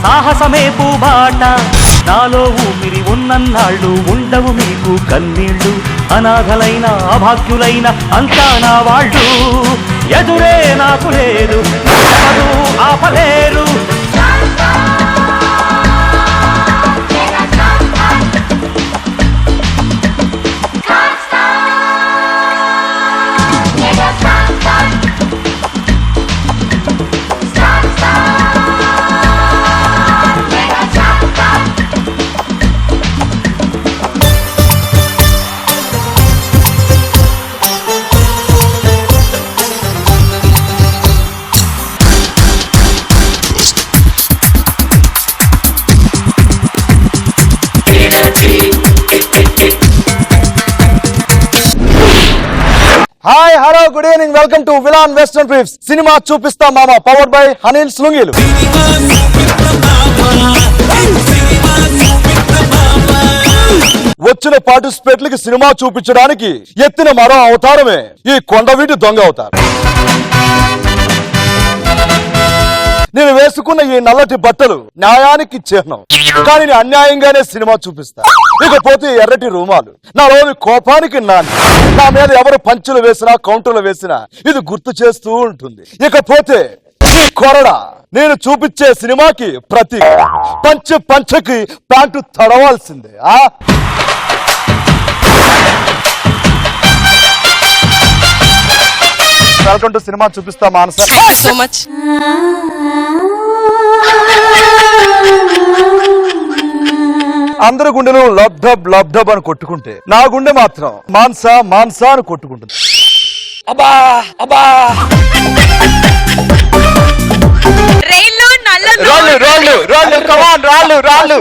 సాహసమే పూబాట నాలో ఊపిరి ఉన్నన్నాళ్ళు ఉండవు మీకు కన్నీళ్ళు అనాథలైన అభాగ్యులైన అంతా నా వాళ్ళు ఎదురే నాకు లేదు ఎవరు ఆపలేరు hi hello good evening welcome to విలాన్ western briefs cinema చూపిస్తా మామ పవర్డ్ బై అనిల్స్ లుంగీలు వచ్చిన పార్టిసిపేట్లకి సినిమా చూపించడానికి ఎత్తిన మరో అవతారమే ఈ కొండవీటి దొంగ అవతారం నేను వేసుకున్న ఈ నల్లటి బట్టలు న్యాయానికి చిహ్నం కానీ నేను అన్యాయంగానే సినిమా చూపిస్తా ఇకపోతే ఎర్రటి రూమాలు నాలోని కోపానికి నాని నా మీద ఎవరు పంచులు వేసినా కౌంటర్లు వేసినా ఇది గుర్తు చేస్తూ ఉంటుంది ఇకపోతే ఈ కొరడ నేను చూపించే సినిమాకి ప్రతి పంచకి ప్యాంటు తడవాల్సిందే వెల్కమ్ టు సినిమా చూపిస్తా మానస సో మచ్ అందరి గుండెలు లబ్ డబ్ అని కొట్టుకుంటే నా గుండె మాత్రం మాన్సా మాన్సా అని కొట్టుకుంటుంది అబ్బా అబ్బా రాళ్ళు రాళ్ళు రాళ్ళు కమాన్ రాళ్ళు రాళ్ళు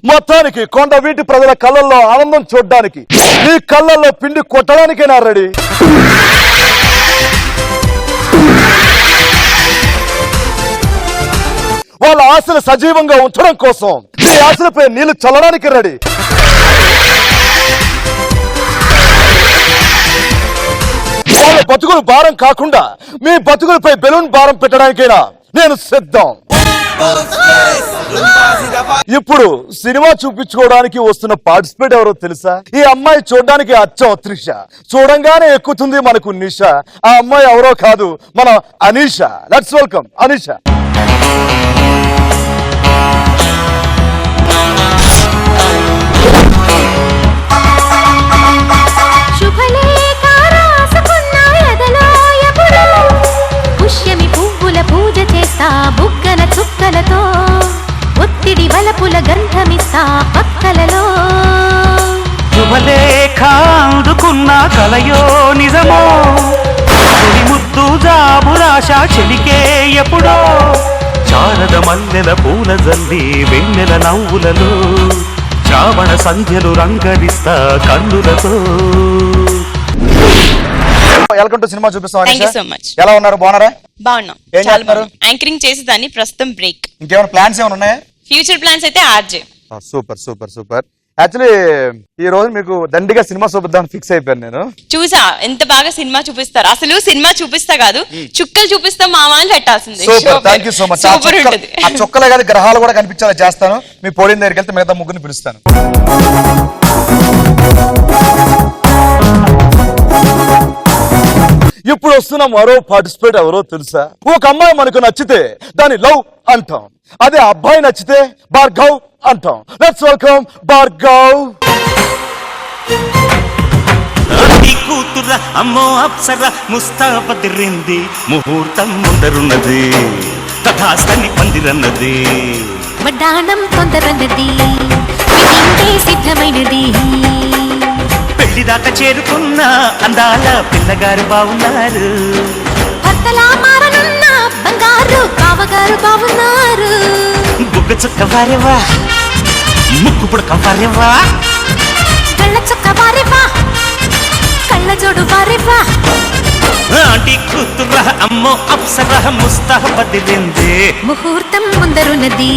మొత్తానికి కొండవీటి ప్రజల కళ్ళల్లో ఆనందం చూడడానికి ఈ కళ్ళల్లో పిండి కొట్టడానికే నా రెడీ వాళ్ళ ఆశలు సజీవంగా ఉంచడం కోసం మీ ఆశలపై నీళ్లు చల్లడానికి రెడీ వాళ్ళ బతుకులు భారం కాకుండా మీ బతుకులపై బెలూన్ భారం పెట్టడానికైనా నేను సిద్ధం ఇప్పుడు సినిమా చూపించుకోవడానికి వస్తున్న పార్టిసిపేట్ ఎవరో తెలుసా ఈ అమ్మాయి చూడడానికి అచ్చం త్రిష చూడంగానే ఎక్కుతుంది మనకు నిష ఆ అమ్మాయి ఎవరో కాదు మన అనీష లెట్స్ వెల్కమ్ అనీష పూజ చేస్తా బుగ్గన చుక్కలతో ఒత్తిడి వలపుల గంధమిస్తా పక్కలలో శుభలేఖ అందుకున్న కలయో నిజమో ముద్దు జాబురాశ చెలికే ఎప్పుడో చారద మల్లెల పూల జల్లి వెన్నెల నవ్వులలో శ్రావణ సంధ్యలు రంగరిస్తా కన్నులతో వెల్కమ్ టు సినిమా చూపిస్తాం సో మచ్ ఎలా ఉన్నారు బాగున్నారా బాగున్నాం యాంకరింగ్ చేసేదాన్ని ప్రస్తుతం బ్రేక్ ఇంకేమైనా ప్లాన్స్ ఏమైనా ఉన్నాయా ఫ్యూచర్ ప్లాన్స్ అయితే RJ super super super actually ఈ రోజు మీకు దండిగా సినిమా చూపిద్దాం ఫిక్స్ అయిపోయాను నేను చూసా ఎంత బాగా సినిమా చూపిస్తారు అసలు సినిమా చూపిస్తా కాదు చుక్కలు చూపిస్తా మామాలు పెట్టాల్సింది super thank you so much ఆ చుక్కలే కాదు గ్రహాలు కూడా కనిపించేలా చేస్తాను మీ పోడిన దగ్గరికి వెళ్తే మిగతా ముగ్గురిని పిలుస్తాను ఇప్పుడు వస్తున్న మరో పార్టిసిపేట్ ఎవరో తెలుసా ఒక అమ్మాయి మనకు నచ్చితే దాని లవ్ అంటాం అదే అబ్బాయి నచ్చితే భార్గవ్ అంటాం లెట్స్ వెల్కమ్ భార్గవ్ కూతుర అమ్మో అప్సర ముస్తాబదిరింది ముహూర్తం ముందరున్నది తథాస్తని పందిరన్నది వడ్డాణం తొందరన్నది సిద్ధమైనది పెళ్లిదాకా చేరుకున్న అందాల పిల్లగారు బాగున్నారు భర్తలా మారనున్న బంగారు కావగారు బాగున్నారు బుగ్గ చుక్క వారేవా ముక్కు పుడక వారేవా కళ్ళ చుక్క వారేవా కళ్ళ జోడు వారేవా ఆంటీ కూతురా అమ్మో అప్సర ముస్తాహ బదిలింది. ముహూర్తం ముందరున్నది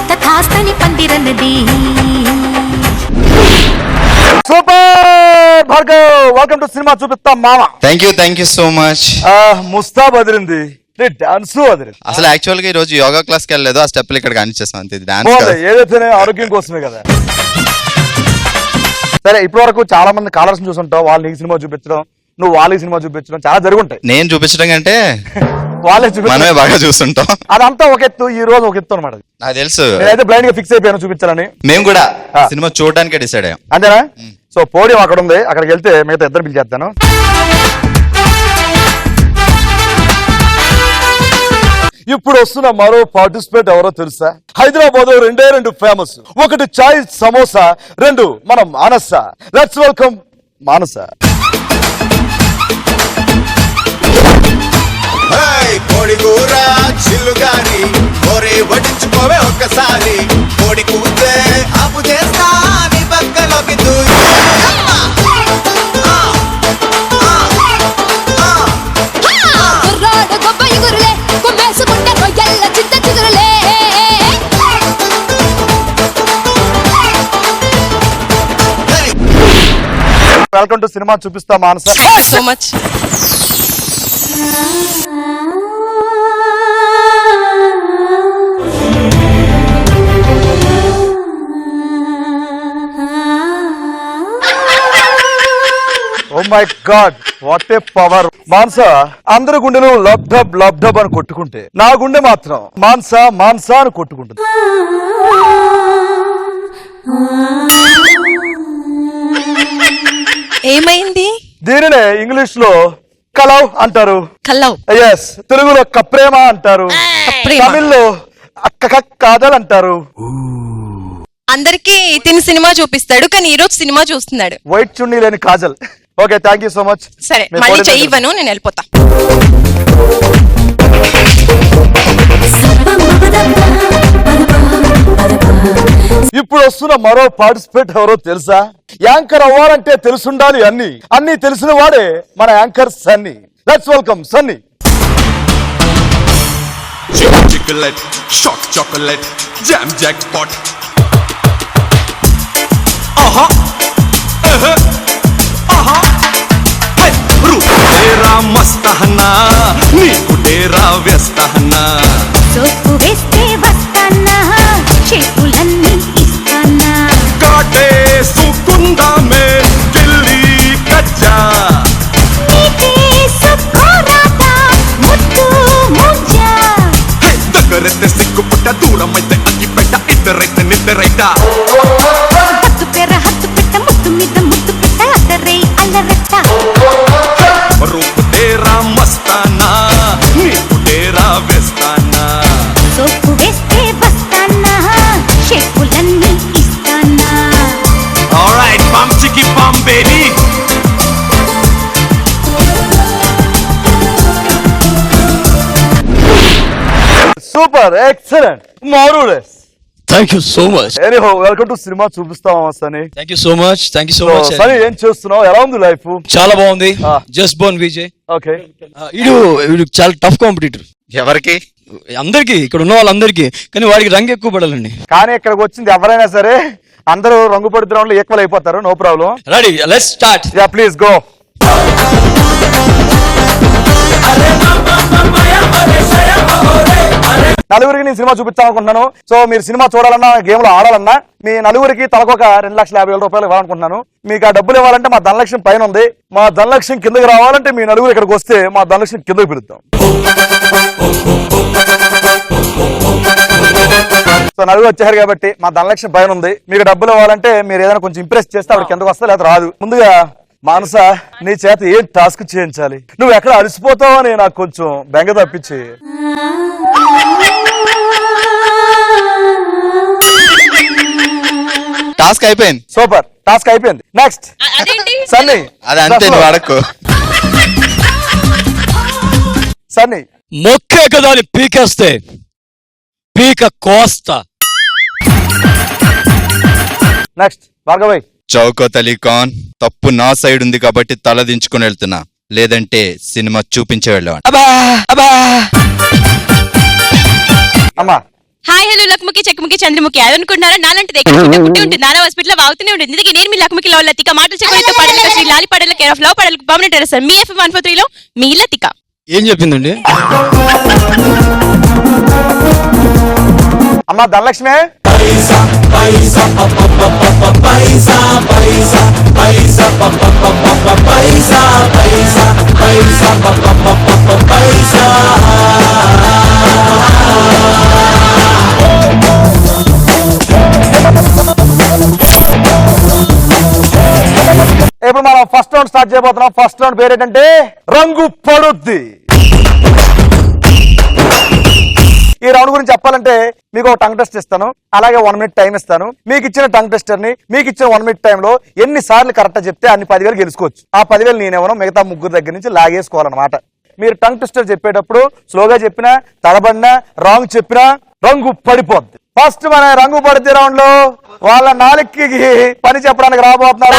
తథాస్తని పందిరన్నది. Super Bhargav, welcome to cinema చూపిస్తాం మామ. Thank you so much. ముస్తా బదిలింది, డాన్స్ వదిలింది. అసలు యాక్చువల్ గా ఈ రోజు యోగా క్లాస్ కి వెళ్ళలేదు, ఆ స్టెప్లు ఇక్కడ కానిచ్చేస్తాం అంతే. బాగుంది, డాన్స్ ఏదైతేనే ఆరోగ్యం కోసమే కదా. సరే, ఇప్పటి వరకు చాలా మంది కాలర్స్ చూసుంటావు, వాళ్ళు నీకు సినిమా చూపించడం, నువ్వు వాళ్ళకి సినిమా చూపించడం చాలా జరుగుంటాయి. నేను చూపించడం కంటే వాళ్ళే మనమే చూపించడం బాగా చూస్తుంటాం. అదంతా ఒక ఎత్తు, ఈ రోజు ఒక ఎత్తు అనమాట. నాకు తెలుసు, నేనైతే బ్లైండ్ గా ఫిక్స్ అయిపోయాను చూపించాలని. మేము కూడా ఆ. సినిమా చూడడానికే డిసైడ్ అయ్యాం. అంతేనా? సో పోడియం అక్కడ ఉంది, అక్కడికి వెళ్తే మిగతా ఇద్దరు పిలిచేస్తాను. ఇప్పుడు వస్తున్న మరో పార్టిసిపేట్ ఎవరో తెలుసా? హైదరాబాద్ రెండు ఫేమస్, ఒకటి చాయ్ సమోసా, రెండు మన మానస. లెట్స్ వెల్కమ్ మానస. కోడి కూర చిల్లుగాని కోరే వడ్డించుకోవే ఒక్కసారి. కోడి కూతే ఆపు చేస్తా నీ పక్కలోకి దూరి. కుర్రాడు గొప్ప ఎగురులే కొమ్మేసుకుంటే రొయ్యల్ల చింత చిగురులే. వెల్కమ్ టు సినిమా చూపిస్తా Manasa. So much. Oh my God, what a power. Manasa, అందరి గుండెలు లబ్ డబ్ అని కొట్టుకుంటే నా గుండె మాత్రం మాన్సా మాన్సా అని కొట్టుకుంటుంది. ఏమైంది? దీనినే ఇంగ్లీష్ లో కలవ్ అంటారు, కల్లవ్. ఎస్, తెలుగులో కప్రేమ అంటారు, కప్రేమ. తమిళ్లో అక్క కాదల్ అంటారు. అందరికి తిని సినిమా చూపిస్తాడు, కానీ ఈ రోజు సినిమా చూస్తున్నాడు. వైట్ చున్నీ లేని Kajal. Okay, thank you so much. సరే, మళ్ళీ చెయ్యవను, నేను వెళ్ళిపోతా. ఇప్పుడు వస్తున్న మరో పార్టిసిపేట్ ఎవరో తెలుసా? యాంకర్ అవ్వాలంటే తెలుసుండాలి అన్ని తెలిసిన వాడే మన anchor Sunny. Let's welcome Sunny. Chiclet shock chocolate jam jack pot. ఆహా ఆహా రూపేరా మస్తహనా నీకు డేరా వ్యస్తహనా. సోపు వేస్తే వస్తానా చేతులన్నీ ఇస్తానా. కాటే సుకుందా మే ఢిల్లీ కచ్చా. నీకే సుఖరాత ముద్దు ముంజా. దగ్గరైతే సిగ్గుపుట్ట దూరమైతే అగ్గి పెట్ట ఇద్దరైతే నిద్రైత. హత్తు పెర హత్తు పెట్ట ముద్దు మీద ముద్దు పెట్ట అదరే అల్లరట్ట. రూపు డేరా మస్తానా నీకు డేరా వేస్తానా. సోపు వేస్తే వస్తానా చేతులన్నీ ఇస్తానా. Alright, bum chicky bum baby. Super, excellent, మారూలెస్. Thank you so much. Anyhow, welcome to cinema చూపిస్తావా Sunny. Thank you so much. Thank you so much. Sunny, ఏం చేస్తున్నావు? ఎలా ఉంది లైఫ్? చాలా బాగుంది. ఆ. Just Born Vijay. ఓకే, వీడు చాలా టఫ్ కాంపిటీటర్ ఎవరికి? అందరికి, ఇక్కడ ఉన్న వాళ్ళందరికీ. కానీ వాడికి రంగు ఎక్కువ పడాలండి. కానీ ఇక్కడికి వచ్చింది ఎవరైనా సరే అందరూ రంగు పడి గ్రౌండ్ లో ఈక్వల్ అయిపోతారు, no problem. Ready, let's start. Ya, please go. నలుగురికి నేను సినిమా చూపించాలనుకుంటున్నాను. సో మీరు సినిమా చూడాలన్నా, గేమ్ లో ఆడాలన్నా మీ నలుగురికి తలకొక 2,50,000 రూపాయలు ఇవ్వాలనుకుంటున్నాను. మీకు ఆ డబ్బులు ఇవ్వాలంటే మా ధనలక్ష్యం పైన ఉంది. మా ధనలక్ష్యం కిందకి రావాలంటే మీ నలుగురు ఇక్కడికి వస్తే మా ధనలక్ష్యం కిందకి పిలుద్దాం. సో నలుగురు వచ్చారు కాబట్టి మా ధనలక్ష్యం పైన ఉంది. మీకు డబ్బులు ఇవ్వాలంటే మీరు ఏదైనా కొంచెం ఇంప్రెస్ చేస్తే అక్కడ కిందకు వస్తే లేదా రాదు. ముందుగా మానస, నీ చేత ఏం టాస్క్ చేయించాలి? నువ్వు ఎక్కడ అలసిపోతావు అని నాకు కొంచెం బెంగ తప్పించి. టాస్క్ అయిపోయింది. సూపర్, టాస్క్ అయిపోయింది. నెక్స్ట్ అదేంటి? సన్నీ. అది అంతే, నువ్వు అడక్కు. సన్నీ, మొక్కే కదా అని పీకేస్తే పీక కోస్తా. నెక్స్ట్ భార్గవయ్. చౌకో తలీకాన్, తప్పు నా సైడ్ ఉంది కాబట్టి తల దించుకుని వెళ్తున్నా. లేదంటే సినిమా చూపించే వెళ్ళేవాడిని. అబ్బా అబ్బా అమ్మా హాయ్ హలో లక్ముకి చెక్ముకి చంద్రముఖి అది అనుకుంటున్నారా నాలంటిది ఎక్కడ పుట్టి ఉంటుంది నానా హాస్పిటల్ వాగుతూనే ఉంటుంది ఇందుకే నేను మీ లక్ముకి లవ్ లతిక మాటలు చెప్పడంతో పాటలు శ్రీ లాలి పాటల కేర్ ఆఫ్ లవ్ పాటలకు పర్మనెంట్ అడ్రస్ మీ ఎఫ్ఎం 143 లో మీ లతిక. ఏం చెప్పిందండి? అమ్మా ధనలక్ష్మి ఇప్పుడు మనం ఫస్ట్ రౌండ్ స్టార్ట్ చేయబోతున్నాం. ఫస్ట్ రౌండ్ పేరు ఏంటంటే రంగు పడుద్ది. ఈ రౌండ్ గురించి చెప్పాలంటే మీకు ఒక టంగ్ టెస్ట్ ఇస్తాను, అలాగే 1 minute టైం ఇస్తాను. మీకు ఇచ్చిన టంగ్ టెస్టర్ ని మీకు ఇచ్చిన 1 minute టైంలో ఎన్ని సార్లు కరెక్ట్ చెప్తే అన్ని 10,000 గెలుచుకోవచ్చు. ఆ 10,000 నేనేమో మిగతా ముగ్గురు దగ్గర నుంచి లాగేసుకోవాలన్నమాట. మీరు టంగ్ టెస్టర్ చెప్పేటప్పుడు స్లోగా చెప్పినా తడబడినా రాంగ్ చెప్పినా రంగు పడిపోద్ది. ఫస్ట్ మన రంగు పడితే రౌండ్ లో వాళ్ళ నాలుగుకి పని చెప్పడానికి రాబోతున్నారు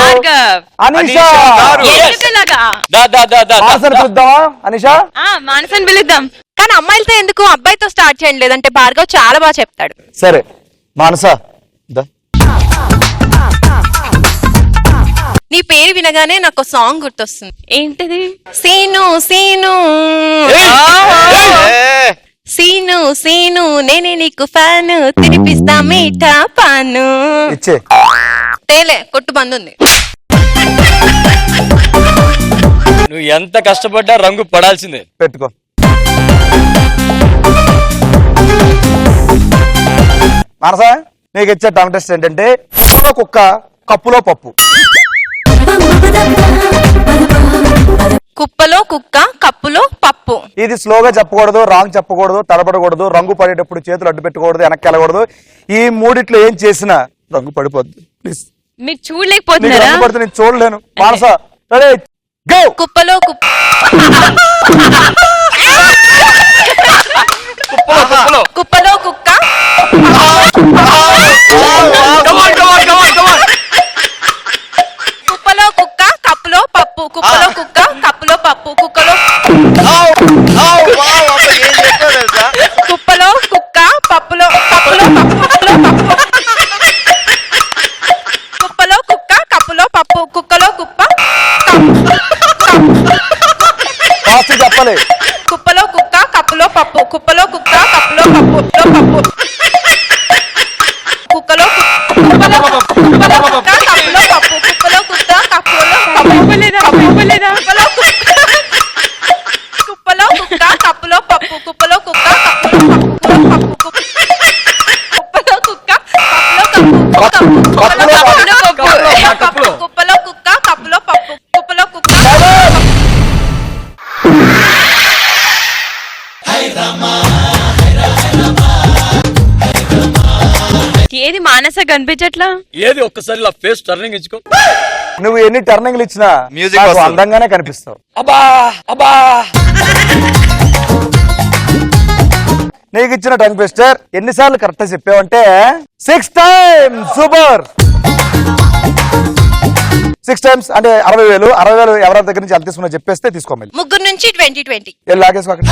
అనీషా. మానసని పిలుద్దామా అనీషా? మానసని పిలుద్దాం. కానీ అమ్మాయిలతో ఎందుకు అబ్బాయితో స్టార్ట్ చేయండి, లేదంటే భార్గవ్ చాలా బాగా చెప్తాడు. సరే మానస నీ పేరు వినగానే నాకు సాంగ్ గుర్తొస్తుంది. ఏంటిది? సీను సీను సీను సీను నేనే నీకు ఫ్యాను తినిపిస్తా మీఠా పాను. ఇచ్చే తేలే కొట్టు బంద్ ఉంది. నువ్వు ఎంత కష్టపడ్డా రంగు పడాల్సిందే. పెట్టుకో. మానస నీకు ఇచ్చే టంగ్ టెస్ట్ ఏంటంటే కుక్క కప్పులో పప్పు. కుప్పలో కుక్క కప్పులో పప్పు. ఇది స్లోగా చెప్పకూడదు, రాంగ్ చెప్పకూడదు, తడబడకూడదు, రంగు పడేటప్పుడు చేతులు అడ్డు పెట్టకూడదు, వెనక్కి వెళ్ళకూడదు. ఈ మూడిట్లో ఏం చేసినా రంగు పడిపోద్ది. ప్లీజ్ మీరు చూడలేకపోతున్నారా? రంగు పడితే నేను చూడలేను. మానస రెడీ గో. కుప్పలో కుప్పలో కుక్క కుప్పలో కుక్క కప్పులో పప్పు. కుప్పలో కుక్క కప్పులో పప్పు. కుప్పలో కుక్క పప్పులో పప్పులో పప్పు. కుప్పలో కుక్క కప్పులో పప్పు. కుక్కలో కుప్ప ఫాస్ట్ చెప్పాలి. కుప్పలో కుక్క కప్పులో పప్పు. కుప్పలో కుక్క కప్పులో పప్పు. కుక్కలో కుక్క కప్పులో పప్పు. కుప్పలో కుక్క కప్పులో కుప్పలో కుక్క కప్పులో పప్పు. కుప్పలో కుక్క కుప్పలో కుక్క కప్పులో పప్పు. కుప్పలో కుక్క ఏది మానస కనిపించట్లా? ఏది ఒక్కసారి ఇలా ఫేస్ టర్నింగ్ ఇచ్చుకో. నువ్వు ఎన్ని టర్నింగ్లు ఇచ్చినా Music నాకు వస్తుంది. అందంగానే కనిపిస్తావు. అబ్బా అబ్బా నీకు ఇచ్చిన టంగ్ ట్విస్టర్ ఎన్నిసార్లు కరెక్ట్ చెప్పావంటే 6 times. సూపర్. 6 times అంటే 60,000. 60,000 ఎవరి దగ్గర నుంచి ఎంత తీసుకున్నా చెప్పేస్తే తీసుకోమని. ముగ్గురు నుంచి 2020. వెళ్ళి లాగేసుకోకండి.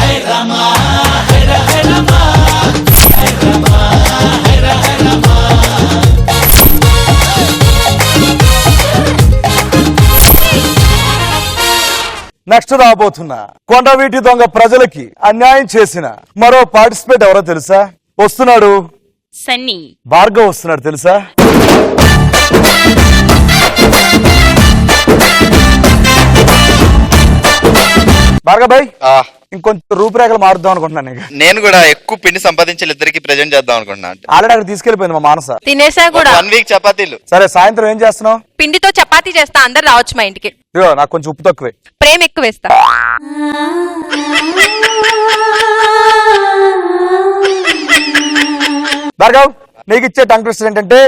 నెక్స్ట్ రాబోతున్నా కొండవీటి దొంగ ప్రజలకి అన్యాయం చేసిన మరో పార్టిసిపేట్ ఎవరో తెలుసా? వస్తున్నాడు సన్నీ. భార్గవ్ వస్తున్నాడు తెలుసా? భార్గవ్ భాయ్ ఇంకొంచెం రూపురేఖలు మారుద్దాం అనుకుంటున్నాను. నేను కూడా ఎక్కువ పిండి సంపాదించాలి, ఇద్దరికి ప్రెజెంట్ చేద్దాం అనుకుంటున్నా. ఆల్రెడీ అక్కడ తీసుకెళ్లిపోయింది మా మానస. తినేసా కూడా. 1 week చపాతీలు. సరే సాయంత్రం ఏం చేస్తున్నావు? పిండితో చపాతీ చేస్తా, అందరు రావచ్చు మా ఇంటికి. ఇదిగో నాకు కొంచెం ఉప్పు తక్కువే. ప్రేమ ఎక్కువ వేస్తా. భార్గవ్ నీకు ఇచ్చే టంగ్ ట్విస్టర్ ఏంటంటే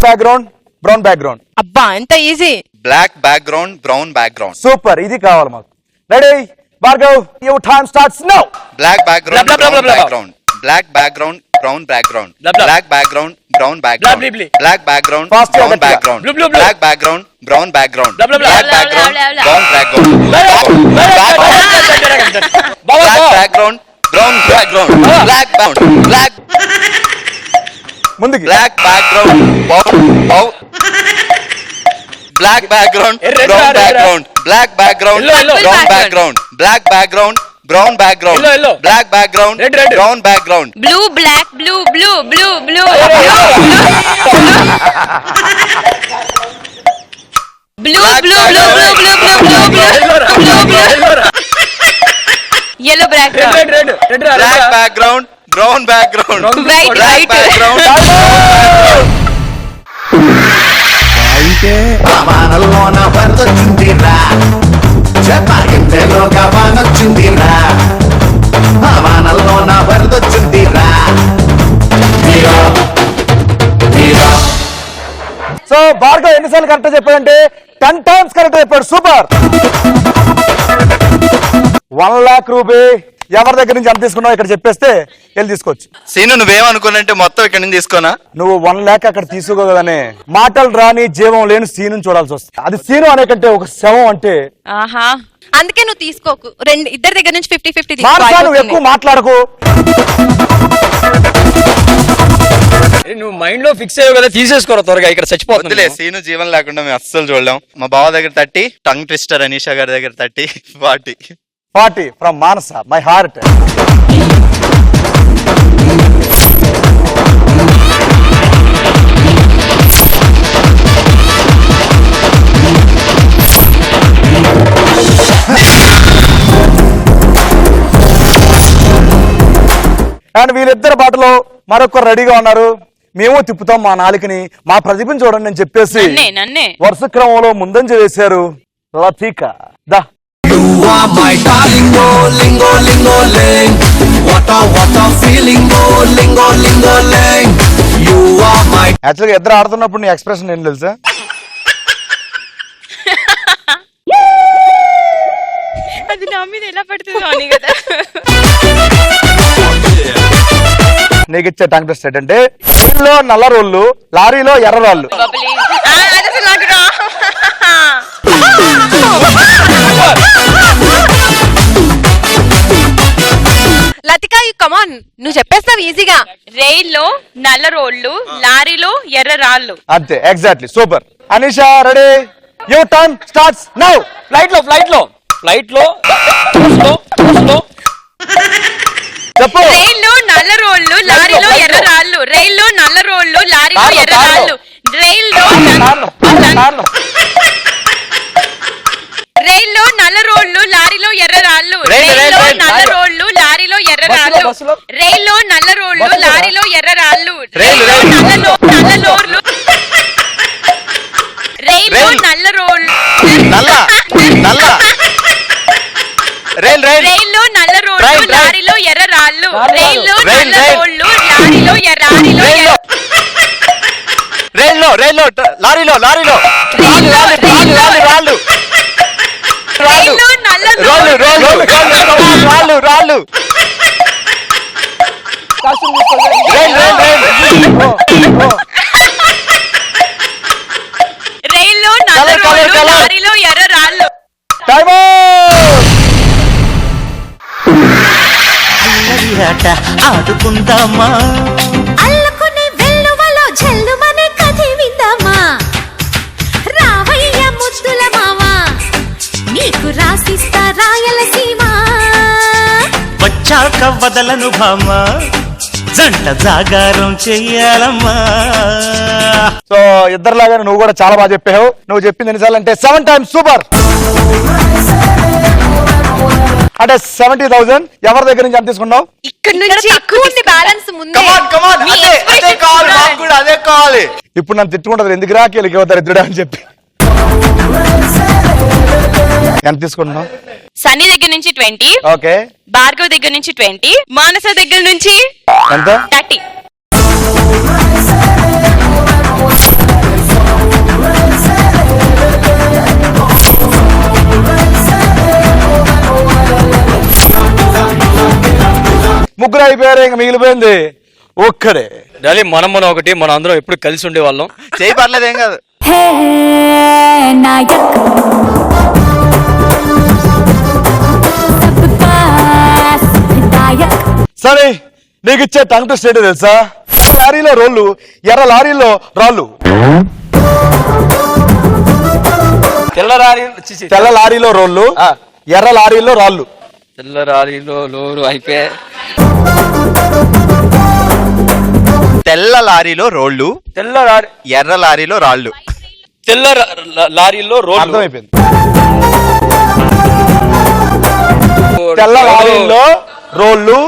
బ్యాక్గ్రౌండ్ బ్రౌన్ బ్యాక్గ్రౌండ్. అబ్బా ఎంత easy. Black background brown background. Super. ఇది కావాలి మాకు. Ready Bhargav your time starts now. Black background Blah, blah, blah, brown blah, blah. Background. Black background brown background. Blah, blah. Black background brown Blah, background. blah, blah. Black background, Fast brown and background. Blah, blah, blah. Black background, brown background. Blah, blah, blah. Black Blah, blah, background, blah, blah, brown background. Black background, brown background. Black background, black ముందుకి black background, black background, Red, brown red, red. background, black background, Yellow, yellow. brown Background. background, black background, brown background, Yellow, yellow. black background, Red, red. brown background. Blue black blue blue blue blue blue blue blue blue blue blue blue yellow background Black background, brown background, White, black white. background. వానల్లోన వరదొచ్చిందిరా చెప్పాగింతేలోగా వానొచ్చిందిరా వానల్లోన వరదొచ్చిందిరా so Bhargav ఎన్నిసార్లు correct చెప్పాడంటే 10 times correct చెప్పాడు. Super. 1 lakh rupee ఎవరి దగ్గర నుంచి ఎంత తీసుకున్నావు ఇక్కడ చెప్పేస్తే వెళ్ళి తీసుకోవచ్చు. సీను నువ్వేమనుకున్నంటే మొత్తం ఇక్కడ నుంచి తీసుకోనా? నువ్వు 1 lakh అక్కడ తీసుకోగలనే మాటలు రాని జీవం లేని సీను చూడాల్సి వస్తుంది. అది సీను అనే కంటే ఒక శవం అంటే ఆహా అందుకే నువ్వు తీసుకోకు ఇద్దరి దగ్గర నుంచి 50-50 మానసా, నువ్వు ఎక్కువ మాట్లాడకు. నువ్వు మైండ్ లో ఫిక్స్ అయ్యావు కదా, తీసేసుకోరా త్వరగా, ఇక్కడ వద్దులే, చచ్చిపోతుంది. సీను జీవన్ లేకుండా మేము అస్సలు చూడలేం. మా బావ దగ్గర 30, టంగ్ ట్విస్టర్ అనీషా గారి దగ్గర 30, 40. 40 from Manasa my heart. And వీళ్ళిద్దరు బాటలో మరొకరు రెడీగా ఉన్నారు. మేము తిప్పుతాం మా నాలుకని, మా ప్రతిభను చూడండి అని చెప్పేసి నన్నే వరుస క్రమంలో ముందంజ వేశారు. లతీకా దా. You are my darling, oh, lingo, lingo, ling. What a feeling, oh, lingo, lingo, ling. You are my యాక్చువల్గా ఇద్దరు ఆడుతున్నప్పుడు నీ ఎక్స్ప్రెషన్ ఏం తెలుసా? అది నా మీద ఎలా పడుతుందో అని కదా. నీకు ఇచ్చే టంగ్ టెస్ట్ ఏంటంటే రైల్లో నల్ల రోళ్ళు, లారీలో ఎర్ర రాళ్ళు. అది అసలు నాకు రా. లతిక కమాన్ నువ్వు చెప్పేస్తావు ఈజీగా. రైల్లో నల్ల రోడ్లు, లారీలో ఎర్ర రాళ్ళు. అంతే, exactly, super. Anisha ready? Your time starts now. Flight లో చెప్పు. రైల్లో నల్ల రోడ్లు, లారీలో ఎర్ర రాళ్ళు. రైల్లో నల్ల రోడ్లు, లారీలో ఎర్ర రాళ్ళు. రైల్లో నల్ల రోడ్లు, లారీలో ఎర్ర రాళ్ళు. రైల్లో నల్ల రోడ్లు, లారీలో ఎర్ర రాళ్ళు. రైల్లో నల్ల రోడ్లు, లారీలో ఎర్ర రాళ్ళు. రైల్లో నల్ల రోడ్లు, రైల్లో నల్ల రోడ్లు, రైల్లో నల్ల రోడ్లు, లారీలో ఎర్ర రాళ్ళు. రైల్లో నల్ల రోడ్లు, లారీలో రైల్లో లారీలో రైల్లో నల్ల రాళ్ళు. రైల్లో నల్ల రోడ్లు, లారీలో ఎర్ర రాళ్ళు. టైం అల్లరియాట ఆడుకుందామా, అల్లుకునే వెల్లువలో జల్లుమనే కథ విందామా, రావయ్య ముద్దుల మావా నీకు రాసిస్తా రాయలసీమ, వచ్చాక వదలను భామా, జంట జాగారం చెయ్యాలమ్మా. సో ఇద్దరులాగా నువ్వు కూడా చాలా బాగా చెప్పావు. నువ్వు చెప్పింది ఎన్నిసార్లు అంటే 7 times. సూపర్. అంటే 70,000 ఎవరి దగ్గర నుంచి ఎంత తీసుకున్నావు? ఇక్కడ నుంచి ఎక్కువ బ్యాలెన్స్ ముందే. అదే కావాలి. ఇప్పుడు నన్ను తిట్టుకుంటారు, ఎందుకు రా కీలకి అవుతారు ఇద్దరు అని చెప్పి. ఎంత తీసుకుంటున్నావు? సన్నీ దగ్గర నుంచి 20, ఓకే. భార్గవ్ దగ్గర నుంచి 20, మానస దగ్గర నుంచి ఎంత? 30. ముగ్గురు అయిపోయారు, ఇంకా మిగిలిపోయింది ఒక్కడే. డాలీ మనం ఒకటి, మనం అందరం ఎప్పుడు కలిసి ఉండే వాళ్ళం. చేయి పర్లేదు, ఏం కాదు. హే నాయక్ సబ్కా విధాయక్. సరే, నీకు ఇచ్చే టంగ్ టెస్ట్ ఏంటో తెలుసా? లారీలో రోళ్ళు, ఎర్ర లారీలో రాళ్ళు. తెల్ల లారీలో రోళ్ళు, ఎర్ర లారీలో రాళ్ళు. తెల్ల లారీలో లోరు అయిపోయా. తెల్ల లారీలో రోళ్ళు, ఎర్ర లారీలో రాళ్ళు. తెల్ల లారీలో రోడ్లు. అర్థమైపోయింది. తెల్ల లారీల్లో రోళ్ళు,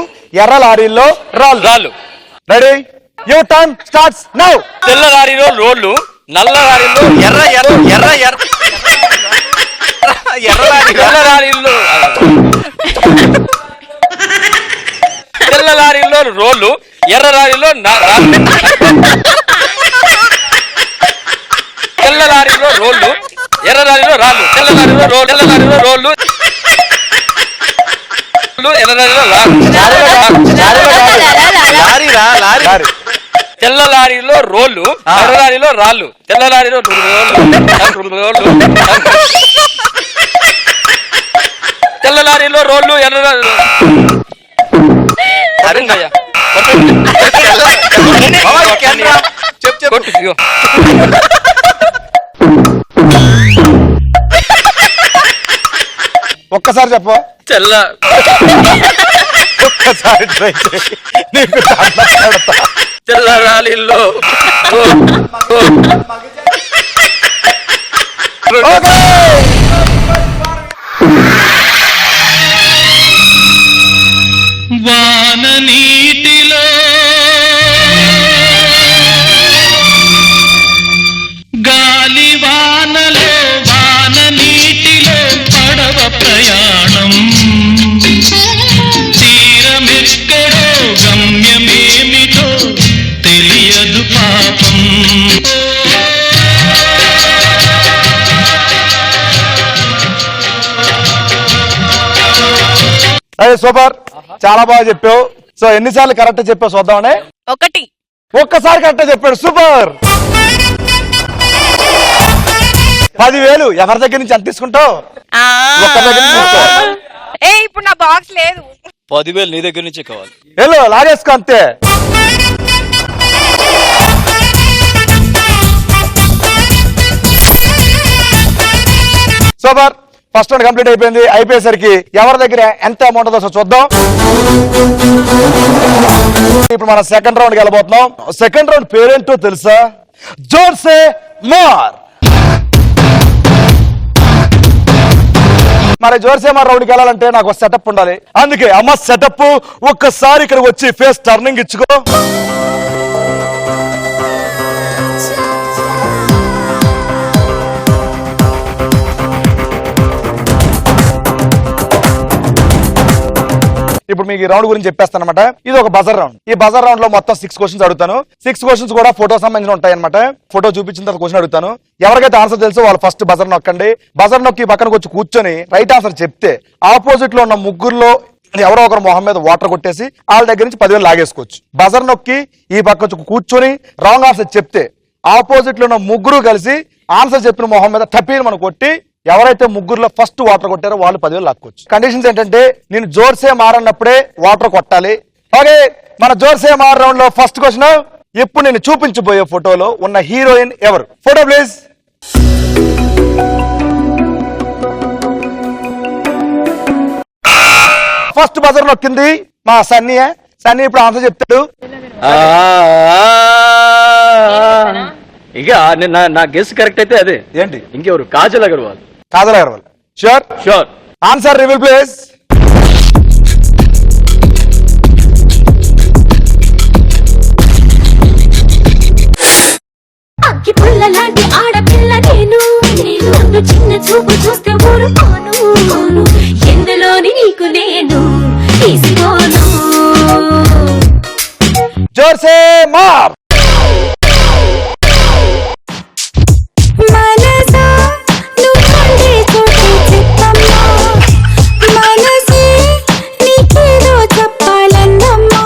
ఎర్ర లారీల్లో రాళ్ళు. Ready, your time starts now. తెల్ల లారీలో రోడ్లు, నల్ల లారీలో ఎర్ర ఎర్ర ఎర్ర ఎర్ర ఎర్ర లారీ. తెల్ల లారీలో తెల్ల లారీలో రోడ్లు, ఎర్ర లారీలో తెల్ల లారీలో రోడ్లు, ఎర్ర లారీలో రాళ్ళు. తెల్ల లారీలో రోడ్లు, తెల్ల లారీలో రోడ్లు, ఎర్ర లారీలో లారీరా లారీ. తెల్ల లారీలో రోడ్లు, ఎర్ర లారీలో రాళ్ళు. తెల్ల లారీలో తెల్ల లారీలో రోడ్లు, ఎర్ర లారీలో అరుణయ్య చెప్పు చెప్పు. కొట్టు. ఇదిగో. ఒక్కసారి చెప్పు. తెల్ల ఒక్కసారి ట్రై చేయి. నీకు దండం పెడతా. తెల్ల లారీలో ఓకే. వాన నీటిలో గాలి వానలో, వాన నీటిలో పడవ ప్రయాణం. తీరమెక్కడో గమ్యమేమిటో తెలియదు పాపం. అదే సూపర్, చాలా బాగా చెప్పావు. సో ఎన్నిసార్లు కరెక్ట్ చెప్పావు చూద్దామనే. ఒకటి. ఒక్కసారి కరెక్ట్ చెప్పాడు, సూపర్. 10,000 ఎవరి దగ్గర నుంచి ఎంత తీసుకుంటావు? ఒక్కరి దగ్గర నుంచి తీసుకో. ఇప్పుడు నా బాక్స్ లేదు. 10,000 నీ దగ్గర నుంచే కావాలి. వెళ్ళు, లాగేసుకో అంతే. సూపర్, ఫస్ట్ రౌండ్ కంప్లీట్ అయిపోయింది. అయిపోయేసరికి ఎవరి దగ్గర ఎంత అమౌంట్ ఉందో చూద్దాం. ఇప్పుడు మనం సెకండ్ రౌండ్కి వెళ్ళబోతున్నాం. సెకండ్ రౌండ్ పేరేంటో తెలుసా? జోర్సే మార్. మరి జోర్సే మార్ రౌండ్కి వెళ్ళాలంటే నాకు సెటప్ ఉండాలి. అందుకే అమ్మ సెటప్, ఒక్కసారి ఇక్కడికి వచ్చి ఫేస్ టర్నింగ్ ఇచ్చుకో. ఇప్పుడు మీకు ఈ రౌండ్ గురించి చెప్పేస్తాను అనమాట. ఇది ఒక బజర్ రౌండ్. ఈ బజర్ రౌండ్ లో మొత్తం 6 క్వశ్చన్స్ అడుగుతాను. 6 క్వశ్చన్స్ కూడా ఫోటో సంబంధించిన ఉంటాయి అనమాట. ఫోటో చూపించిన తర్వాత క్వశ్చన్ అడుగుతాను. ఎవరికైతే ఆన్సర్ తెలుసో వాళ్ళు ఫస్ట్ బజర్ నొక్కండి. బజర్ నొక్కి పక్కనకి వచ్చి కూర్చొని రైట్ ఆన్సర్ చెప్తే ఆపోజిట్ లో ఉన్న ముగ్గురులో ఎవరో ఒకరు మొహం మీద వాటర్ కొట్టేసి వాళ్ళ దగ్గర నుంచి 10,000 లాగేసుకోవచ్చు. బజర్ నొక్కి ఈ పక్క వచ్చి కూర్చొని రాంగ్ ఆన్సర్ చెప్తే ఆపోజిట్ లో ఉన్న ముగ్గురు కలిసి ఆన్సర్ చెప్పిన మొహం మీద టపీని మనం కొట్టి ఎవరైతే ముగ్గురులో ఫస్ట్ వాటర్ కొట్టారో వాళ్ళు 10,000 లాక్కోవచ్చు. కండిషన్స్ ఏంటంటే నేను జోర్సే మారన్నప్పుడే వాటర్ కొట్టాలి. ఓకే, మన జోర్సే మార్ రౌండ్ లో ఫస్ట్ క్వశ్చన్. ఇప్పుడు నేను చూపించబోయే ఫోటోలో ఉన్న హీరోయిన్ ఎవరు? Photo please. ఫస్ట్ బజర్ నొక్కింది మా సన్నీ. సన్నీ ఇప్పుడు ఆన్సర్ చెప్తాడు. ఇక నా గెస్ కరెక్ట్ అయితే అదే. ఏంటి? ఇంకెవరు? Kajal Agarwal. Kajal Agarwal. Sure? Sure. Answer reveal please. అగ్గి పుల్ల లాంటి ఆడపిల్ల నేను, నన్ను చిన్న చూపు చూస్తే ఊరుకోను, ఎందులోని నీకు నేను తీసుకోను. జోర్సే మార్. మనసా నువ్వుండే చోటే చెప్పమ్మా, మనసే నీకేదో చెప్పాలన్నమ్మా.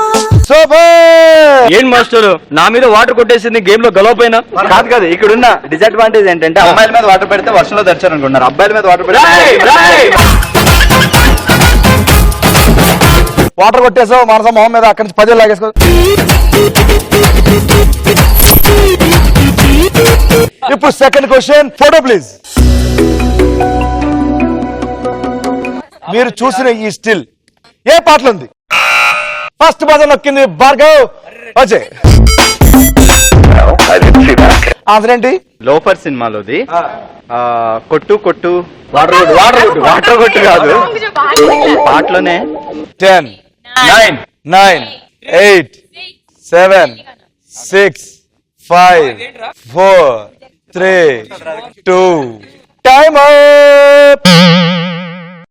సూపర్. మాస్టర్ నా మీద వాటర్ కొట్టేసింది గేమ్ లో గెలవపోయినా. కాదు కాదు, ఇక్కడున్న డిసడ్వాంటేజ్ ఏంటంటే అమ్మాయిల మీద వాటర్ పెడితే వర్షంలో తెచ్చారు అనుకుంటున్నారు, అబ్బాయిల మీద వాటర్ పెడితే వాటర్ కొట్టేసావు మనస మొహం మీద, అక్కడి నుంచి 10 లాగేసుకో. ఇప్పుడు సెకండ్ క్వశ్చన్, ఫోటో ప్లీజ్. మీరు చూసిన ఈ స్టిల్ ఏ పాటలు ఉంది? ఫస్ట్ బజర్ నొక్కింది భార్గవ్. వచ్చే ఆన్సర్ ఏంటి? లోఫర్ సినిమాలోది కొట్టు కొట్టు వాటర్ కొట్టు కాదు, పాటలోనే. 10 9 9 8 7 6 5 4 3 2 టైమ్ అప్.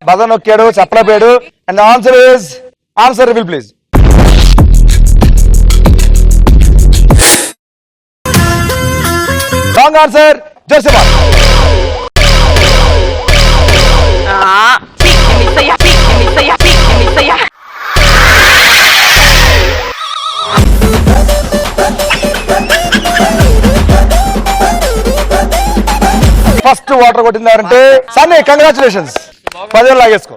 బజర్ నొక్కాడు, చప్పలపోయాడు. And answer is, answer reveal please. Wrong answer. Joseph first water కొట్టిందారంటే సన్నీ, కంగ్రాచులేషన్స్. 10 లాగేసుకో.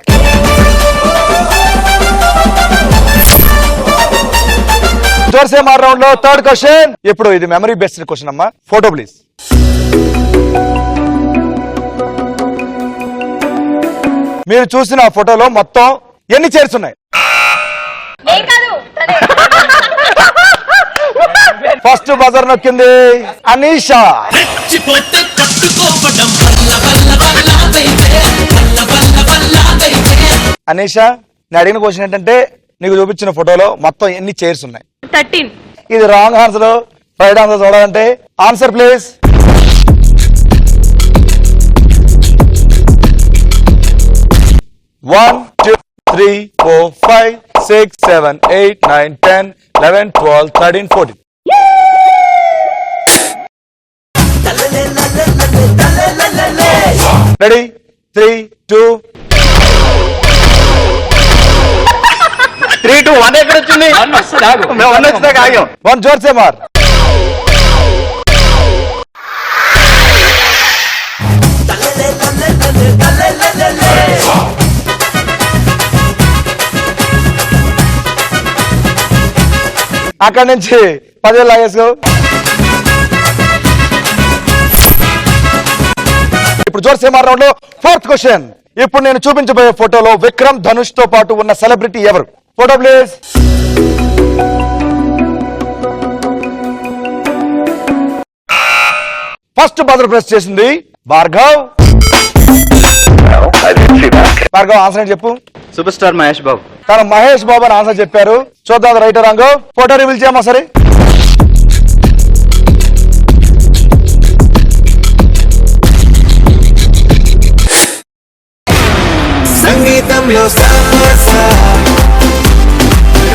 జోర్సే మార్ రౌండ్ లో థర్డ్ క్వశ్చన్. ఇప్పుడు ఇది మెమరీ బేస్డ్ క్వశ్చన్ అమ్మా. Photo please. మీరు చూసిన ఫోటోలో మొత్తం ఎన్ని చైర్స్ ఉన్నాయి? ఫస్ట్ బజర్ నొక్కింది అనీషా. అనీషా, నేను అడిగిన క్వశ్చన్ ఏంటంటే నీకు చూపించిన ఫోటోలో మొత్తం ఎన్ని చైర్స్ ఉన్నాయి? 13. ఇది రాంగ్ ఆన్సర్. రైట్ ఆన్సర్ చూడాలంటే ఆన్సర్ ప్లీజ్. One, 2, 3, 4, 5, 6, 7, 8, 9, 10, 11, 12, 13, 14. Ready? 3, 2. 3 2 1 ఎక్కడ వచ్చింది? 1 వచ్చినాక ఆగాం. 1 జోర్సే మార్. అక్కడి నుంచి 10 లాగేసుకో. ఇప్పుడు జోర్సే మార్ రౌండ్ లో ఫోర్త్ క్వశ్చన్. ఇప్పుడు నేను చూపించబోయే ఫోటోలో విక్రమ్ ధనుష్ తో పాటు ఉన్న సెలబ్రిటీ ఎవరు? Photo please. First buzzer press చేసింది భార్గవ్. భార్గవ్ ఆన్సర్ ఏంటి చెప్పు? Super star Mahesh Babu. తను మహేష్ బాబు అని ఆన్సర్ చెప్పారు. చూద్దాం రైట్ రాంగ్. ఫోటో రివీల్ చేయమా సరే. సంగీతంలో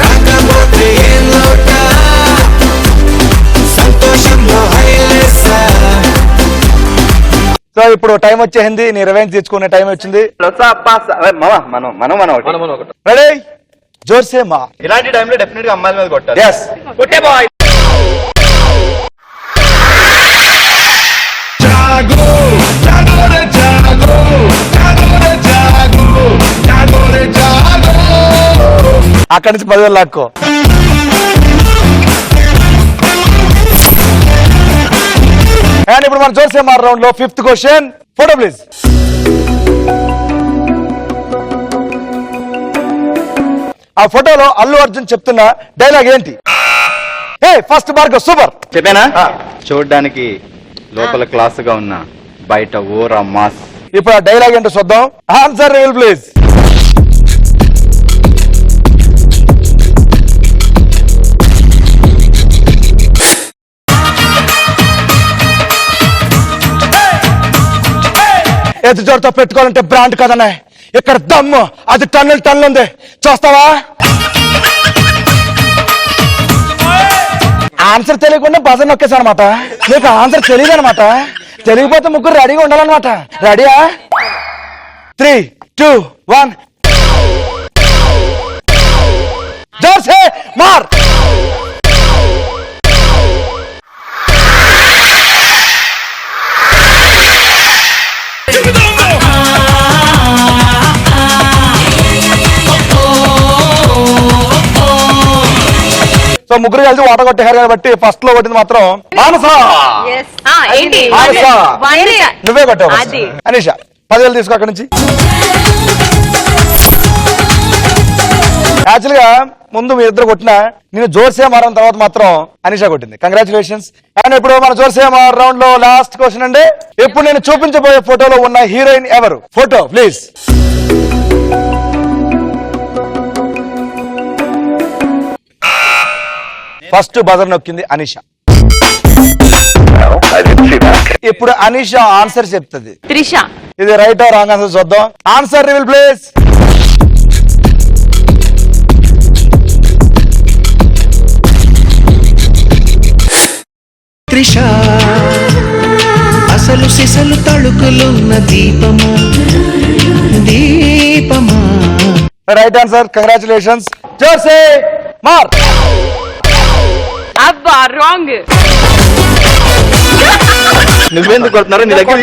రాకపోతే ఏం లోట, సంతోషంలో హైలేసా. సో ఇప్పుడు టైం వచ్చేసింది, నీ రివెంజ్ తెచ్చుకునే టైం వచ్చింది. రెడీ? జోర్సే మా. ఇలాంటి టైంలో డెఫినెట్ గా అమ్మాయిల మీద కొట్టాలి. yes కొట్టే బాయ్. అక్కడి నుంచి 10 లాక్కో. అండ్ ఇప్పుడు మన జోర్సే మార్ రౌండ్ లో ఫిఫ్త్ క్వశ్చన్. Photo please. ఆ ఫోటోలో అల్లు అర్జున్ చెప్తున్న డైలాగ్ ఏంటి? ఏ ఫస్ట్ భార్గవ్ సూపర్ చెప్పానా? చూడడానికి లోపల క్లాస్ గా ఉన్న బయట ఓరా మాస్. ఇప్పుడు ఆ డైలాగ్ ఏంటో చూద్దాం. Answer reveal please. ఎత్తు జోరుతో పెట్టుకోవాలంటే బ్రాండ్ కదనే, ఇక్కడ దమ్ము అది టన్నులు ఉంది. చూస్తావా? ఆన్సర్ తెలియకుండా బజర్ నొక్కేసా అనమాట. నీకు ఆన్సర్ తెలియదు అనమాట. తెలియకపోతే ముగ్గురు రెడీగా ఉండాలన్నమాట. రెడీయా? 3 2 1 జోర్సే మార్. సో ముగ్గురు కలిసి వాట కొట్టేశారు కాబట్టి ఫస్ట్ లో కొట్టింది మాత్రం మానస. ఏంటి మానస నువ్వే కొట్టావు అది. అనీష 10,000 తీసుకో అక్కడి నుంచి. యాక్చువల్ గా ముందు మీ ఇద్దరు కొట్టిన నేను జోర్సే మారిన తర్వాత మాత్రం అనీష కొట్టింది. కంగ్రాచులేషన్స్. అండ్ ఇప్పుడు మన జోర్సే మార్ రౌండ్ లో లాస్ట్ క్వశ్చన్ అండి. ఇప్పుడు నేను చూపించబోయే ఫోటోలో ఉన్న హీరోయిన్ ఎవరు? Photo please. ఫస్ట్ బజర్ నొక్కింది అనీష. ఇప్పుడు అనీష ఆన్సర్ చెప్తుంది. త్రిష. ఇది రైట్ ఆర్ రాంగ్ ఆన్సర్ చూద్దాం. Answer reveal please. త్రిష అసలు సిసలు తళుకులున్న దీపమా దీపమా. Right answer. కంగ్రాచులేషన్స్ జోర్సే మార్. అబ్బా రాంగ్. నువ్వెందుకు కొడుతున్నారు నీ దగ్గర?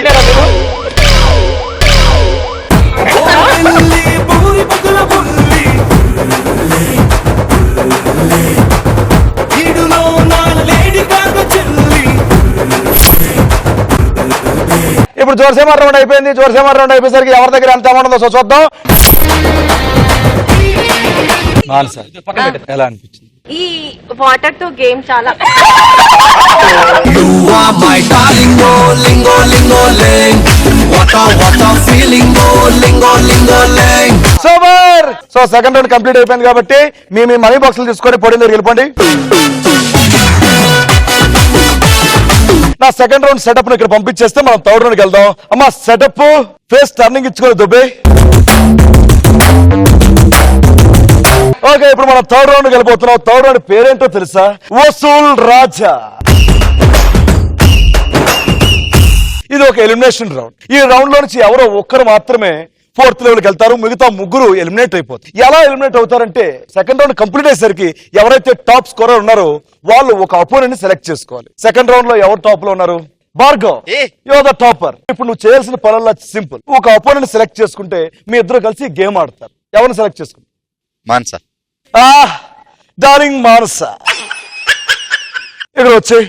ఇప్పుడు జోర్సేమార్ రౌండ్ అయిపోయింది. జోర్సేమార్ రౌండ్ అయిపోయేసరికి ఎవరి దగ్గర ఎంత అమౌంట్ ఉందో చూద్దాం. ఎలా అనిపించింది? ఈ వాటర్ తో గేమ్ చాలా You are my darling, oh lingo lingo ling. What a feeling, oh lingo lingo ling. Super. So second round complete అయిపోయింది కాబట్టి మీ మనీ బాక్సులు తీసుకొని పొడి దగ్గర వెళ్ళిపోండి. నా సెకండ్ రౌండ్ సెటప్ ఇక్కడ పంపించేస్తే మనం థర్డ్ రౌండ్కి వెళ్దాం. అమ్మా సెటప్ ఫేస్ టర్నింగ్ ఇచ్చుకొని దుబ్బే. ఓకే ఇప్పుడు మనం థర్డ్ రౌండ్కి వెళ్ళిపోతున్నాం. థర్డ్ రౌండ్ పేరేంటో తెలుసా? వసూల్ రాజా. ఇది ఒక ఎలిమినేషన్ రౌండ్. ఈ రౌండ్ లో నుంచి ఎవరో ఒక్కరు మాత్రమే ఫోర్త్ లెవెల్కి వెళ్తారు. మిగతా ముగ్గురు ఎలిమినేట్ అయిపోతారు. ఎలా ఎలిమినేట్ అవుతారంటే సెకండ్ రౌండ్ కంప్లీట్ అయ్యేసరికి ఎవరైతే టాప్ స్కోరర్ ఉన్నారో వాళ్ళు ఒక అపోనెంట్ ని సెలెక్ట్ చేసుకోవాలి. సెకండ్ రౌండ్ లో ఎవరు టాప్ లో ఉన్నారు? Bhargav, you are the topper. ఇప్పుడు నువ్వు చేయాల్సిన పనుల్లో సింపుల్. ఒక అపోనెంట్ సెలెక్ట్ చేసుకుంటే మీ ఇద్దరు కలిసి గేమ్ ఆడతారు. ఎవరిని సెలెక్ట్ చేసుకుంటారు? మాన్స. డార్లింగ్ మానస ఇక్కడ వచ్చి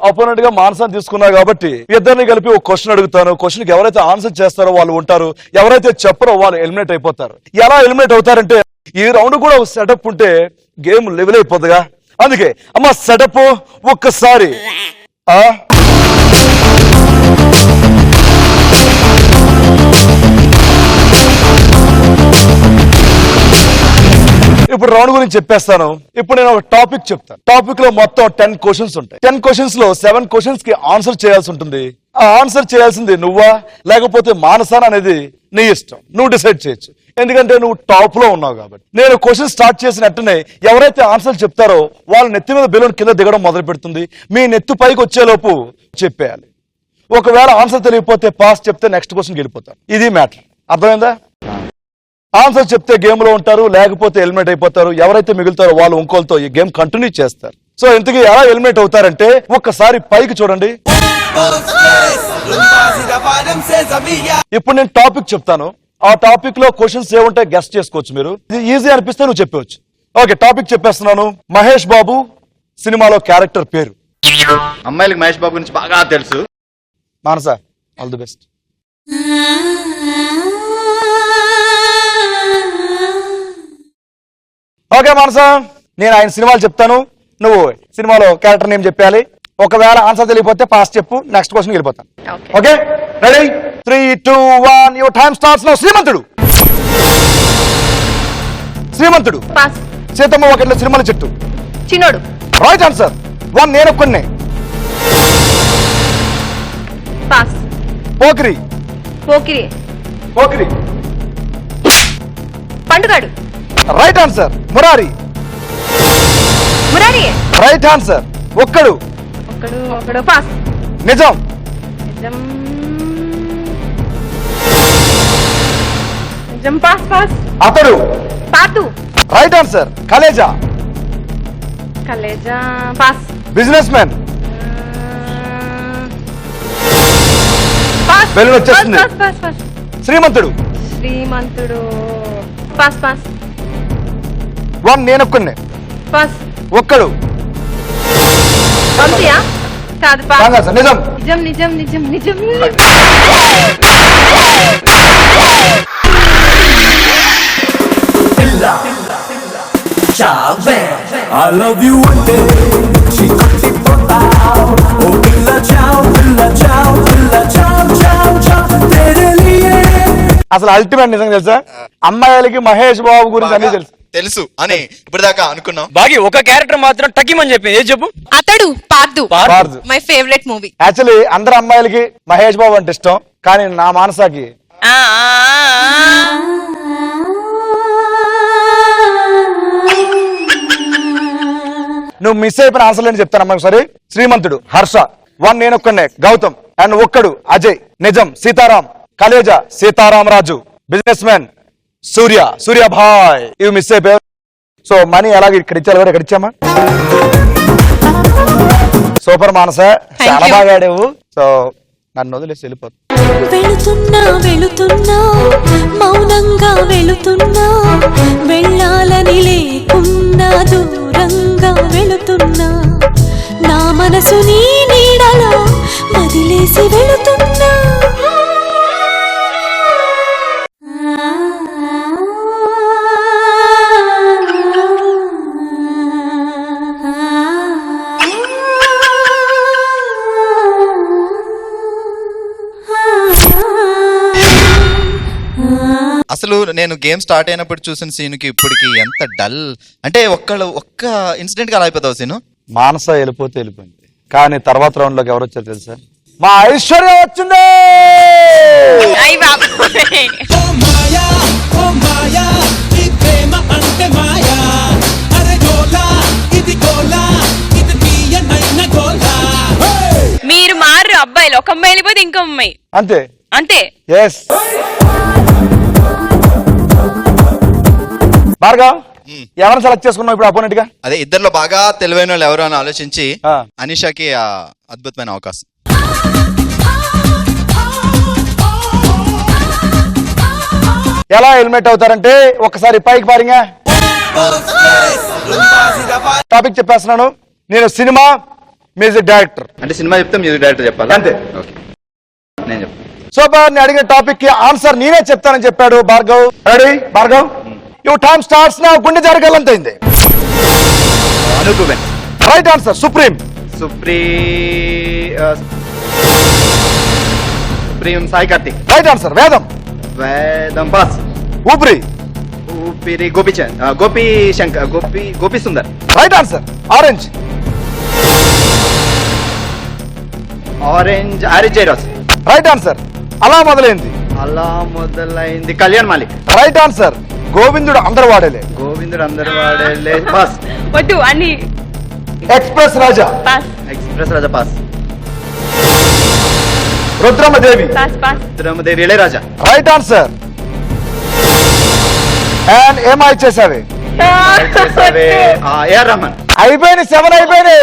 అపోనెంట్ గా మానసాన్ని తీసుకున్నా కాబట్టి ఇద్దరిని కలిపి ఒక క్వశ్చన్ అడుగుతాను. క్వశ్చన్ కి ఎవరైతే ఆన్సర్ చేస్తారో వాళ్ళు ఉంటారు, ఎవరైతే చెప్పరో వాళ్ళు ఎలిమినేట్ అయిపోతారు. ఎలా ఎలిమినేట్ అవుతారంటే ఈ రౌండ్ కూడా ఒక సెటప్ ఉంటే గేమ్ లెవెల్ అయిపోతుందిగా. అందుకే అమ్మ సెటప్ ఒక్కసారి. ఇప్పుడు రౌండ్ గురించి చెప్పేస్తాను. ఇప్పుడు నేను ఒక టాపిక్ చెప్తాను. టాపిక్ లో మొత్తం 10 క్వశ్చన్స్ ఉంటాయి. 10 క్వశ్చన్స్ లో 7 క్వశ్చన్స్ కి ఆన్సర్ చేయాల్సి ఉంటుంది. ఆ ఆన్సర్ చేయాల్సింది నువ్వా లేకపోతే మానసాన్ అనేది నీ ఇష్టం. నువ్వు డిసైడ్ చేయొచ్చు. ఎందుకంటే నువ్వు టాప్ లో ఉన్నావు కాబట్టి. నేను క్వశ్చన్ స్టార్ట్ చేసిన వెంటనే ఎవరైతే ఆన్సర్ చెప్తారో వాళ్ళ నెత్తి మీద బెలూన్ కింద దిగడం మొదలు పెడుతుంది. మీ నెత్తి పైకి వచ్చేలోపు చెప్పేయాలి. ఒకవేళ ఆన్సర్ తెలియకపోతే పాస్ చెప్తే నెక్స్ట్ క్వశ్చన్కి వెళ్ళిపోతారు. ఇది మ్యాటర్. అర్థమైందా? ఆన్సర్ చెప్తే గేమ్ లో ఉంటారు, లేకపోతే ఎలిమినేట్ అయిపోతారు. ఎవరైతే మిగులుతారో వాళ్ళు ఇంకోలతో ఈ గేమ్ కంటిన్యూ చేస్తారు. సో ఇంతకీ ఎలా ఎలిమినేట్ అవుతారంటే ఒక్కసారి పైకి చూడండి. ఇప్పుడు నేను టాపిక్ చెప్తాను. ఆ టాపిక్ లో క్వశ్చన్స్ ఏముంటాయి గెస్ట్ చేసుకోవచ్చు. మీరు ఇది ఈజీ అనిపిస్తే నువ్వు చెప్పవచ్చు. ఓకే టాపిక్ చెప్పేస్తున్నాను. మహేష్ బాబు సినిమాలో క్యారెక్టర్ పేరు. అమ్మాయిలకు మహేష్ బాబు గురించి బాగా తెలుసు. మానస ఆల్ ది బెస్ట్. ఓకే మానస, నేను ఆయన సినిమాలు చెప్తాను, నువ్వు సినిమాలో క్యారెక్టర్ నేమ్ చెప్పాలి. ఒకవేళ ఆన్సర్ తెలియకపోతే పాస్ చెప్పు, నెక్స్ట్ క్వశ్చన్ వెళ్ళిపోతాను. Okay ready? 3, 2, 1 your time starts now. Srimanthudu. Srimanthudu. సీతమ్మ ఒకటిలో సినిమాల చెట్టు. చిన్నోడు. Right answer. 1 నేను కొన్ని. Pokiri. Pokiri. Pokiri. Pandugadu. Right answer. Murari. Murari. Right answer. Okkadu. Okkadu pass. Nijam. Nijam pass pass. Athadu. పాతు. Right answer. Khaleja. Khaleja pass. Businessman. Pass. Balloon వచ్చేస్తుంది. Pass pass pass. Srimanthudu. Srimanthudu pass pass 1 నేనొక్కనే పాస్ ఒక్కడు పంపియా కాదు పాస్ కాంగా సార్ నిజం నిజం నిజం నిజం నిజం I love you one day. She got it for now. Oh, pilla ciao, pilla ciao, ciao, ciao. Tere liye. అసలు అల్టిమేట్ నిజంగా తెలుసా అమ్మాయిలకి మహేష్ బాబు గురించి అన్ని తెలుసు తెలుసు అని ఇప్పటిదాకా అనుకున్నాం. బాగి ఒక క్యారెక్టర్ మాత్రం టకిమని చెప్పింది ఏది చెప్పు. Athadu Pardhu Pardhu. My favourite movie. Actually అందరు అమ్మాయిలకి మహేష్ బాబు అంటే ఇష్టం కానీ నా మానసాకి నువ్వు మిస్ అయిపోయిన ఆన్సర్ లేని చెప్తానమ్మా ఒకసారి. శ్రీమంతుడు హర్ష, 1 నేనొక్కనే గౌతమ్, అండ్ ఒక్కడు అజయ్, నిజం సీతారాం, కలేజా సీతారామరాజు, బిజినెస్ మ్యాన్ సూర్య భాయ్. ఇవి మిస్ అయిపోయావు. సో మనీ ఎలాగ ఇక్కడ ఇచ్చారు కూడా ఇక్కడ ఇచ్చామా. సూపర్ మానస, చాలా బాగా ఆడావు. సో నన్ను వదిలేసి వెళ్ళిపోతుంది. వెళుతున్నా వెళుతున్నా మౌనంగా వెళుతున్నా వెళ్ళాలని లేకున్నా దూరంగా వెళుతున్నా నా మనసు నీ నీడలో వదిలేసి వెళుతున్నా అసలు నేను గేమ్ స్టార్ట్ అయినప్పుడు చూసిన సీన్కి ఇప్పటికి ఎంత డల్ అంటే ఒక్క ఇన్సిడెంట్ గా అలా అయిపోతావు సీను. మానస వెళ్ళిపోతే వెళ్ళిపోయింది కానీ తర్వాత రౌండ్ లోకి ఎవరు వచ్చారు తెలుసా? మా ఐశ్వర్య వచ్చింది. మీరు మారు అబ్బాయిలు, ఒక అమ్మాయి వెళ్ళిపోతే ఇంకో అమ్మాయి అంతే అంతే. ఎస్ భార్గవ్ ఎవరిని సెలెక్ట్ చేసుకున్నావు ఇప్పుడు అపోనెంట్ గా? అదే ఇద్దరిలో బాగా తెలివైన వాళ్ళు ఎవరు అని ఆలోచించి ఆ. అనిషాకి ఆ అద్భుతమైన అవకాశం. ఎలా హెల్మెట్ అవుతారంటే ఒకసారి పైకి పారింగా టాపిక్ చెప్పేస్తున్నాను. నేను సినిమా మ్యూజిక్ డైరెక్టర్. అంటే సినిమా చెప్తే మ్యూజిక్ డైరెక్టర్ చెప్పాలి అంతే. ఓకే నేను చెప్తాను. సూపర్. నేను అడిగిన టాపిక్ కి ఆన్సర్ నేనే చెప్తానని చెప్పాడు Bhargav. Ready Bhargav? Your time starts now. గుండె జరగాలంతైంది. అనుకువెన్. Right answer. Supreme Sai Karthik. Right answer. Vedam pass. Oopiri Gopichand Gopi Shankar Gopi Sundar. Right answer. Orange Jayaraj. Right answer. Ala Modalaindi. Ala Modalaindi Kalyan Malik. Right answer. Govindudu Andaru Vadele. Govindudu Andaru Vadele. Pass. వద్దు అన్ని. Express Raja. Pass express Raja. Pass. Rudramadevi. Pass pass. Rudramadevi Ilaiyaraaja. Right answer. And ఏమై చేసావే? ఏఆర్ రహమాన్. అయిపోయింది. 7 అయిపోయింది.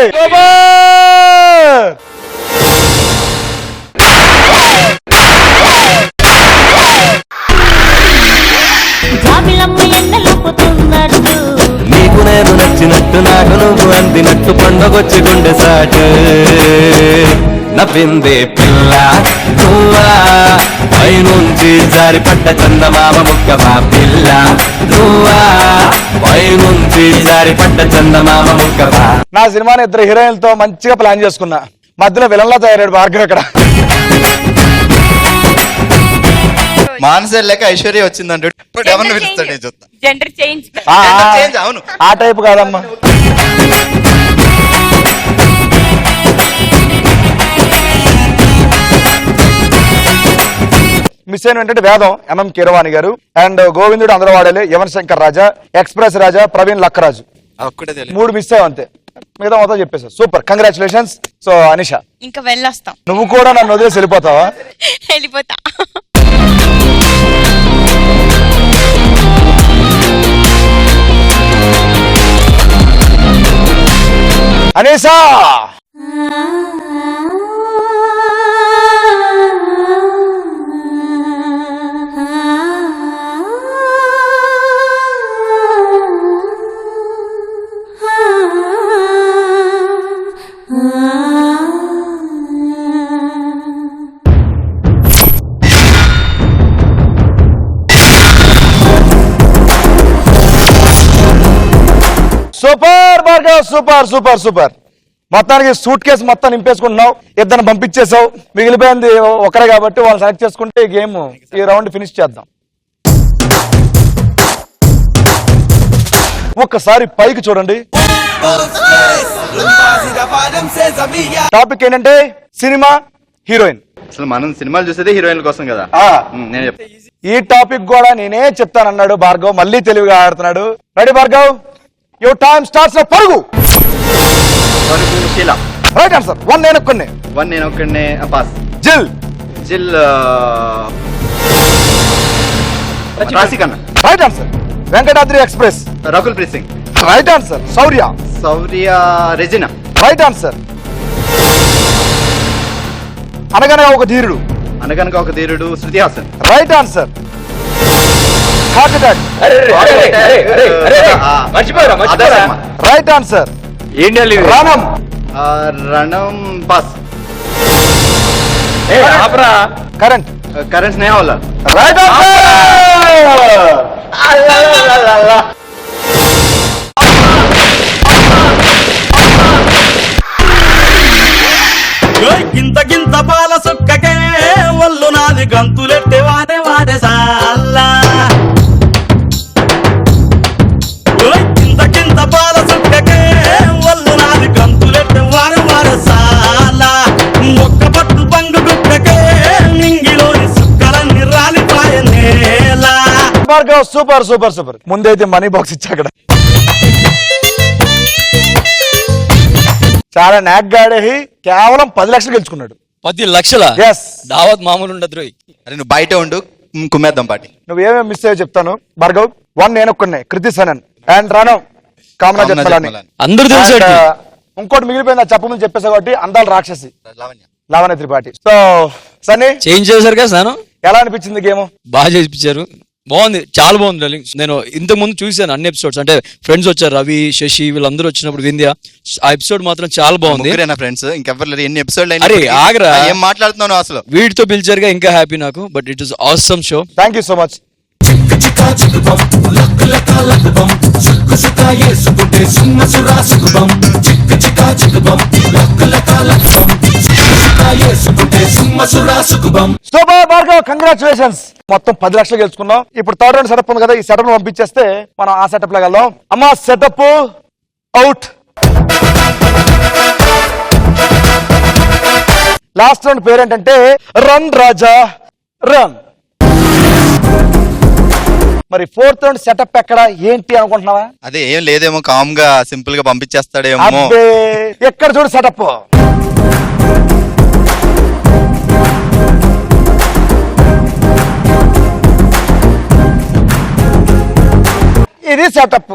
నీకు నేను నచ్చినట్టు నాకు నువ్వు అందినట్టు పండగొచ్చి గుండె సాటు నవ్విందే పిల్ల నువ్వా పైనుంచి జారిపడ్డ చందమామ ముక్కవా పిల్ల నువ్వా పైనుంచి జారిపడ్డ చందమామ ముక్కవా. నా సినిమాని 2 హీరోయిన్లతో మంచిగా ప్లాన్ చేసుకున్నా. మధ్యలో విలన్లా తయారాడు భార్గవ్ ఇక్కడ. మానస లేక ఐశ్వర్య వచ్చిందంటే ఎవరిని పిలుస్తాడు నేను చూస్తా. Gender change. చేంజ్. అవును ఆ టైప్ కాదమ్మా. మిస్ అయిన ఏంటంటే వేదం ఎంఎం కీరవాణి గారు, and Govindudu Andaru Vadele Yuvan Shankar Raja, express Raja Praveen Lakkaraju. 3 miss అయ్యావు అంతే. మిగతా మొత్తం చెప్పేసా. Super, congratulations. సో అనిషా ఇంకా వెళ్ళొస్తాం. నువ్వు కూడా నన్ను వదిలేసి వెళ్ళిపోతావా? వెళ్ళిపోతా. Anisha Bhargav super super super. మొత్తానికి సూట్ కేసు మొత్తం నింపేసుకుంటున్నావు, ఇద్దరిని పంపించేసావు, మిగిలిపోయింది ఒకరే కాబట్టి వాళ్ళు సెలెక్ట్ చేసుకుంటే ఈ గేమ్ ఈ రౌండ్ ఫినిష్ చేద్దాం. ఒక్కసారి పైకి చూడండి. టాపిక్ ఏంటంటే సినిమా, హీరోయిన్. అసలు మనం సినిమాలు చూసేదే హీరోయిన్ల కోసం కదా. నేను చెప్తా. ఈ టాపిక్ కూడా నేనే చెప్తానన్నాడు భార్గవ్. మళ్ళీ తెలివిగా ఆడుతున్నాడు. Ready Bhargav, your time starts. Parugu. Right answer. One నేను ఒక్కడినే. Pass. Jil. Raashi Khanna. Right answer. Venkatadri express. Rakul Preet Singh. Right answer. Shourya. Regina. Right answer. Anaganaga Oka Dheerudu. Shruti Haasan. Right answer. Heart attack. Right answer. Ranam. Pass. Current Sneha వల్ల. రైట్ గింత గింత పాల సుక్కకే ఒళ్ళు నాది గంతులెట్టే వాడే సాల్లా. గింత పాల సుక్కకే ఒళ్ళు నాది గంతులెట్టే వాడే సాల్లా. ఒక్క పట్టు పంగు గుక్కకే నింగిలోని సుక్కలన్నీ రాలిపాయ నేల. Bhargav super super super. ముందైతే మనీ బాక్స్ ఇచ్చా అక్కడ. చాలా నాక్ గాడేహి కేవలం 10 లక్షలు గెలుచుకున్నాడు. 10 లక్షల. Yes. దావత్ మామూలు ఉండదు రోయ్. అరే నువ్వు బయట ఉండు, కుమ్మేద్దాం పాటి. నువ్వేమేమి మిస్ అయ్యో చెప్తాను భార్గవ్. 1 నేను ఒక్కడినే. కృతి సనన్ అండ్ రణం కామనా జత్మలాని. అందరూ తెలుసు. ఇంకోటి మిగిలిపోయింది చెప్పమని చెప్పేసా కాబట్టి అందాల రాక్షసి లావణ్య త్రిపాఠి. సో సన్నీ చేంజ్ చేశారు కదా సాను. ఎలా అనిపించింది గేమ్? బాగా చేయించారు. బాగుంది, చాలా బాగుంది డార్లింగ్. నేను ఇంతకు ముందు చూసాను అన్ని ఎపిసోడ్స్. అంటే ఫ్రెండ్స్ వచ్చారు, రవి, శశి వీళ్ళందరూ వచ్చినప్పుడు వింధ్య. ఆ ఎపిసోడ్ మాత్రం చాలా బాగుంది. ఫ్రెండ్స్ ఇంకెవరు లేరు. ఎన్ని ఎపిసోడ్ అరే ఆగరా, ఏం మాట్లాడుతున్నాను అసలు. వీటితో పిలిచారుగా ఇంకా హ్యాపీ నాకు. But it is awesome show. Thank you so much. Super Bhargav, congratulations. మొత్తం 10 లక్షలు గెలుచుకున్నాం. ఇప్పుడు థర్డ్ రౌండ్ సెటప్ ఉంది కదా, ఈ సెటప్ పంపించేస్తే మనం ఆ సెటప్ లో వెళ్దాం. అమ్మా సెటప్ అవుట్. లాస్ట్ రౌండ్ పేరేంటంటే రన్ రాజా రన్. మరి ఫోర్త్ రౌండ్ సెటప్ ఎక్కడ ఏంటి అనుకుంటున్నావా? అదే ఏం లేదేమో, కామ్ గా సింపుల్ గా పంపించేస్తాడేమో. అబ్బే ఎక్కడ చూడు సెటప్. ఇది సెటప్.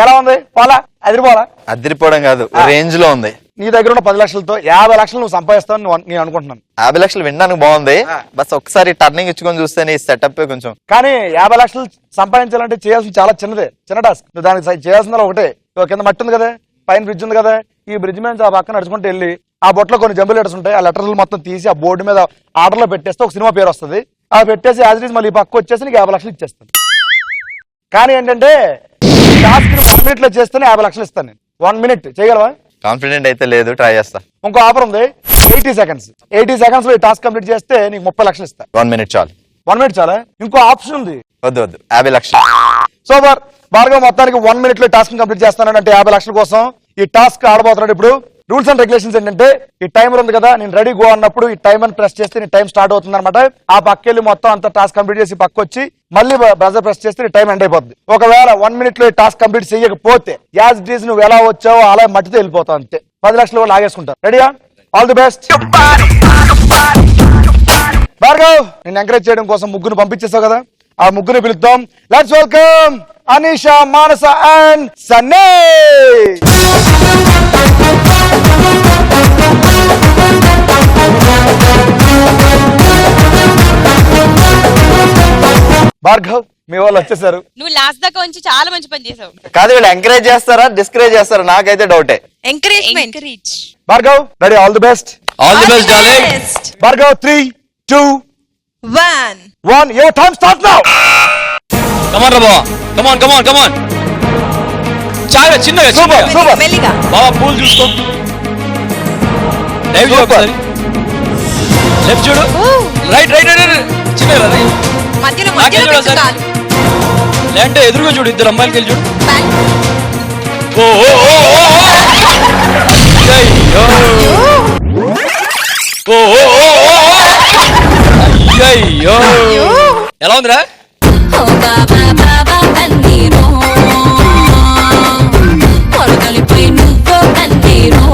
ఎలా ఉంది? పోలా అదిరిపోలా? అదిరిపోవడం కాదు, రేంజ్ లో ఉంది. నీ దగ్గర ఉన్న 10 లక్షలతో 50 లక్షలు నువ్వు సంపాదిస్తావు నేను అనుకుంటున్నాను. 50 లక్షలు వినడానికి బాగుంది, బస్ ఒకసారి టర్నింగ్ ఇచ్చుకొని చూస్తే నీ సెటప్ కొంచెం. కానీ 50 లక్షలు సంపాదించాలంటే చేయాల్సింది చాలా చిన్న టాస్క్. నువ్వు దానికి చేయాల్సింది ఒకటే. కింద మట్టి ఉంది కదా, పైన బ్రిడ్జ్ ఉంది కదా, ఈ బ్రిడ్జ్ మీద ఆ పక్కన నడుచుకుంటూ వెళ్ళి ఆ బొట్లో కొన్ని జంబుల్ లెటర్స్ ఉంటాయి. ఆ లెటర్లు మొత్తం తీసి ఆ బోర్డు మీద ఆర్డర్ లో పెట్టేస్తే ఒక సినిమా పేరు వస్తుంది. అది పెట్టేసి యాజ్ ఇట్ ఈజ్ మళ్ళీ పక్క వచ్చేసి నీకు 50 లక్షలు ఇచ్చేస్తాను. కానీ ఏంటంటే టాస్క్ 1 minute లో చేస్తేనే 50 లక్షలు ఇస్తాను నేను. 1 minute చేయగలవా? కాన్ఫిడెంట్ అయితే లేదు, ట్రై చేస్తా. ఇంకో ఆఫర్ ఉంది, 80 seconds. 80 seconds లో ఈ టాస్క్ కంప్లీట్ చేస్తే నీకు 30 లక్షలు ఇస్తా. 1 minute చాలు. 1 minute చాలా? ఇంకో ఆప్షన్ ఉంది. వద్దు 50 లక్షలు. సూపర్ భార్గవ్, మొత్తానికి 1 minute లో టాస్క్ కంప్లీట్ చేస్తానంటే 50 లక్షల కోసం ఈ టాస్క్ ఆడబోతున్నాడు. ఇప్పుడు రూల్స్ అండ్ రెగ్యులేషన్స్ ఏంటంటే, ఈ టైమర్ ఉంది కదా, నేను రెడీ గో అన్నప్పుడు ఈ టైమర్ ప్రెస్ చేస్తే నీ టైం స్టార్ట్ అవుతుంది అనమాట. ఆ పక్కెళ్ళి మొత్తం అంత టాస్క్ కంప్లీట్ చేసి పక్క వచ్చి మళ్ళీ బ్రజర్ ప్రెస్ చేస్తే నీ టైం ఎండ్ అయిపోద్ది. ఒకవేళ 1 minute లో ఈ టాస్క్ కంప్లీట్ చేయకపోతే యాజ్ ఇట్ ఈజ్ నువ్వు ఎలా వచ్చావో అలా మట్టితో వెళ్ళిపోతావు అంతే. 10 లక్షలు కూడా లాగేసుకుంటారు. రెడీయా? All the best Bhargav. నేను ఎంకరేజ్ చేయడం కోసం ముగ్గురు పంపించేసావు కదా, ఆ ముగ్గురు పిలుద్దాం. Let's welcome Anisha, Manasa and Sunny. Bhargav, మీ వాళ్ళు వచ్చేసారు. నువ్వు లాస్ట్ దాకా వచ్చి చాలా మంచి పని చేసావు. కాదు, వీళ్ళు ఎంకరేజ్ చేస్తారా డిస్కరేజ్ చేస్తారా? నాకైతే డౌటే. Encourage. Bhargav ready? All the best. All the best darling. Bhargav 3, 2, 1 your time start now. Come on రబా, కమ్ ఆన్. చాలా చిన్నగా సూపర్ సూపర్ మెల్లిగా బాబా పూలు చూసుకో లైవ్ చూడు Super. ఒకసారి లెఫ్ట్ చూడు రైట్ రైట్ రైట్ చిన్నగా రైట్ మధ్యలో నాకేం మధ్యలో చూడాలి సార్? పెట్టాలి లేదంటే ఎదురుగా చూడు ఇద్దరు అమ్మాయిలకి వెళ్ళి చూడు బ్యాక్ ఓ ఓ ఓ ఓ, ఓ. అయ్యయ్యో. ఓ ఓ ఓ ఓ, ఓ. అయ్యయ్యో ఎలా ఉందిరా ఓ బాబా బాబా బందీరో పొరగలిపై నువ్వు బందీరో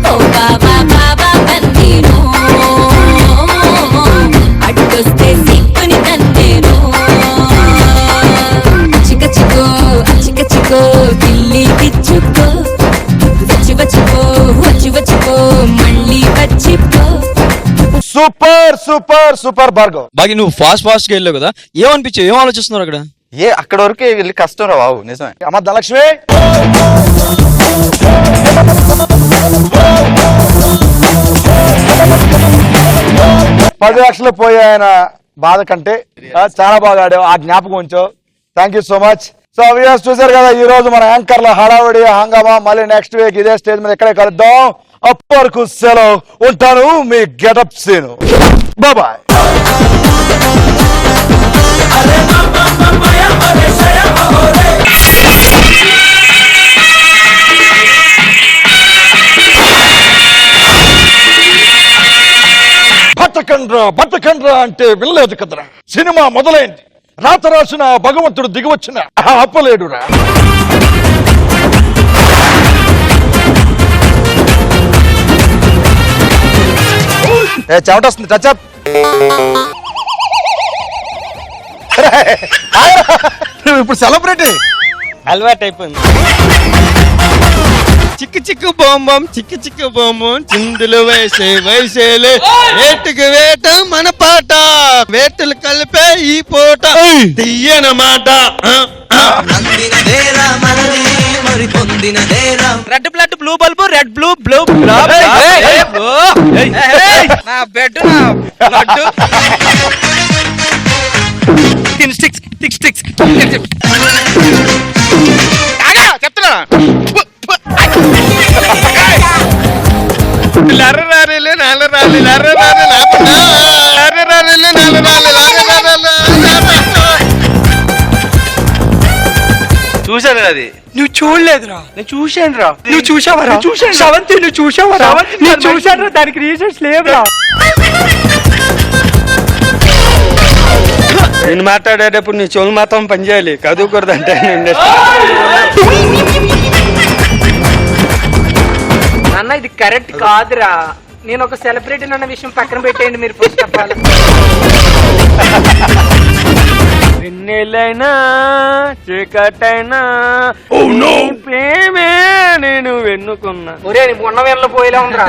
ఓ బాబా బాబా బందీరో అడ్డొస్తే సిక్కుని తందేరో చిక్క చిక్కో ఢిల్లీ పిచ్చుకో వచ్చిపో మళ్ళీ వచ్చిపో సూపర్ సూపర్ సూపర్ భార్గవ్. బాగా నువ్వు ఫాస్ట్ గా వెళ్ళావు కదా ఏమనిపించావు ఏం ఆలోచిస్తున్నారు అక్కడ అక్కడ వరకు వెళ్ళి కష్టం రా బాబు నిజమే. అమ్మ ధనలక్ష్మి పది లక్షలు పోయి ఆయన బాధ కంటే చాలా బాగా ఆడావు ఆ జ్ఞాపకం ఉంచావు thank you so much so viewers చూసారు కదా ఈ రోజు మన యాంకర్ల హడావుడి హంగామా మళ్ళీ నెక్స్ట్ వీక్ ఇదే స్టేజ్ మీద ఎక్కడే కలుద్దాం అప్పటి వరకు సెలవు ఉంటాను మీ గెటప్ సీను బాయ్ బతకండ్రా అంటే వినలేదు కదరా సినిమా మొదలైంది రాత రాసిన భగవంతుడు దిగివచ్చిన అప్పలేడురా చెమట వస్తుంది టచ్అప్ నువ్వు ఇప్పుడు సెలబ్రిటీ అలవాటు అయిపోయింది చిక్కు చిక్కు బొమ్మం చిక్కు చిక్కు బొమ్మం చిందులు వేసేలే వేటుకు వేట మన పాట వేటలు కలిపే ఈ పూట తీయనమాట red blood blue bulb red blue blue నా బెడ్ నా బ్లడ్ స్టిక్స్ చెప్తున్నా లర్రారిలే నల్లరాలి లర్రారి లర్రారిలే నల్లరాలి చూశాను అది నువ్వు చూడలేదురా నేను చూశాను రా నువ్వు చూసావరా చూసాను సెవెంత్ నువ్వు చూసావరా నేను చూశాను రా దానికి రీజన్స్ లేవురా నేను మాట్లాడేటప్పుడు నీ చెవులు మాత్రం పనిచేయాలి చదువుకూడదంటే అన్న ఇది కరెక్ట్ కాదురా నేను ఒక సెలబ్రిటీ అన్న విషయం పక్కన పెట్టేయండి మీరు ఫస్ట్ చెప్పాలి వెన్నెలైనా చీకటైనా ప్రేమే నేను వెన్నుకున్నా ఒరే ఉన్న వేళ్ళలో పోయేలా ఉందిరా